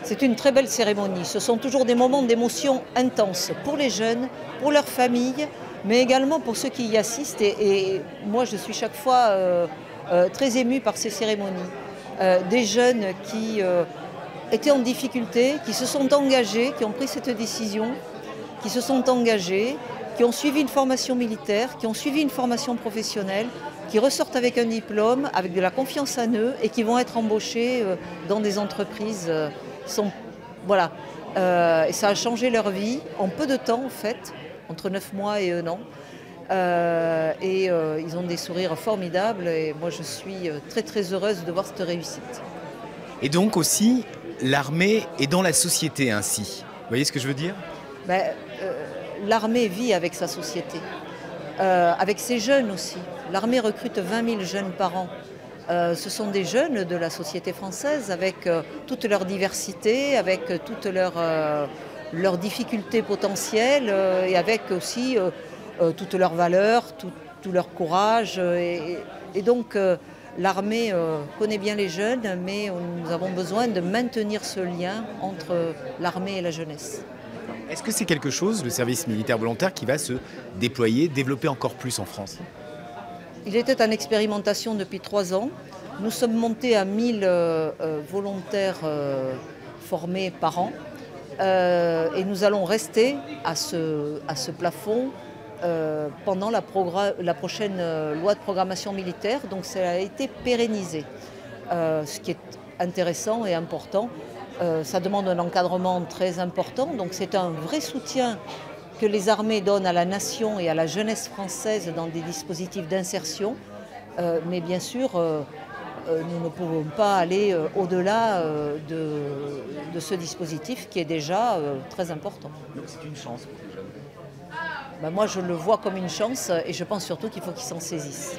C'est une très belle cérémonie. Ce sont toujours des moments d'émotion intense pour les jeunes, pour leurs familles, mais également pour ceux qui y assistent. Et moi, je suis chaque fois très émue par ces cérémonies. Des jeunes qui étaient en difficulté, qui se sont engagés, qui ont pris cette décision, qui se sont engagés, qui ont suivi une formation militaire, qui ont suivi une formation professionnelle, qui ressortent avec un diplôme, avec de la confiance en eux et qui vont être embauchés dans des entreprises. Voilà. Et ça a changé leur vie en peu de temps en fait, entre 9 mois et 1 an. Ils ont des sourires formidables et moi je suis très très heureuse de voir cette réussite. Et donc aussi, l'armée est dans la société ainsi. Vous voyez ce que je veux dire? L'armée vit avec sa société, avec ses jeunes aussi. L'armée recrute 20 000 jeunes par an. Ce sont des jeunes de la société française avec toute leur diversité, avec toutes leurs difficultés potentielles et avec aussi toutes leurs valeurs, tout leur courage. Et donc l'armée connaît bien les jeunes, mais nous avons besoin de maintenir ce lien entre l'armée et la jeunesse. Est-ce que c'est quelque chose, le service militaire volontaire, qui va se déployer, développer encore plus en France? Il était en expérimentation depuis 3 ans. Nous sommes montés à 1000 volontaires formés par an. Et nous allons rester à ce plafond pendant la prochaine loi de programmation militaire. Donc ça a été pérennisé. Ce qui est intéressant et important. Ça demande un encadrement très important. Donc c'est un vrai soutien que les armées donnent à la nation et à la jeunesse française dans des dispositifs d'insertion. Mais bien sûr, nous ne pouvons pas aller au-delà de ce dispositif qui est déjà très important. Donc c'est une chance pour les jeunes. Moi, je le vois comme une chance et je pense surtout qu'il faut qu'ils s'en saisissent.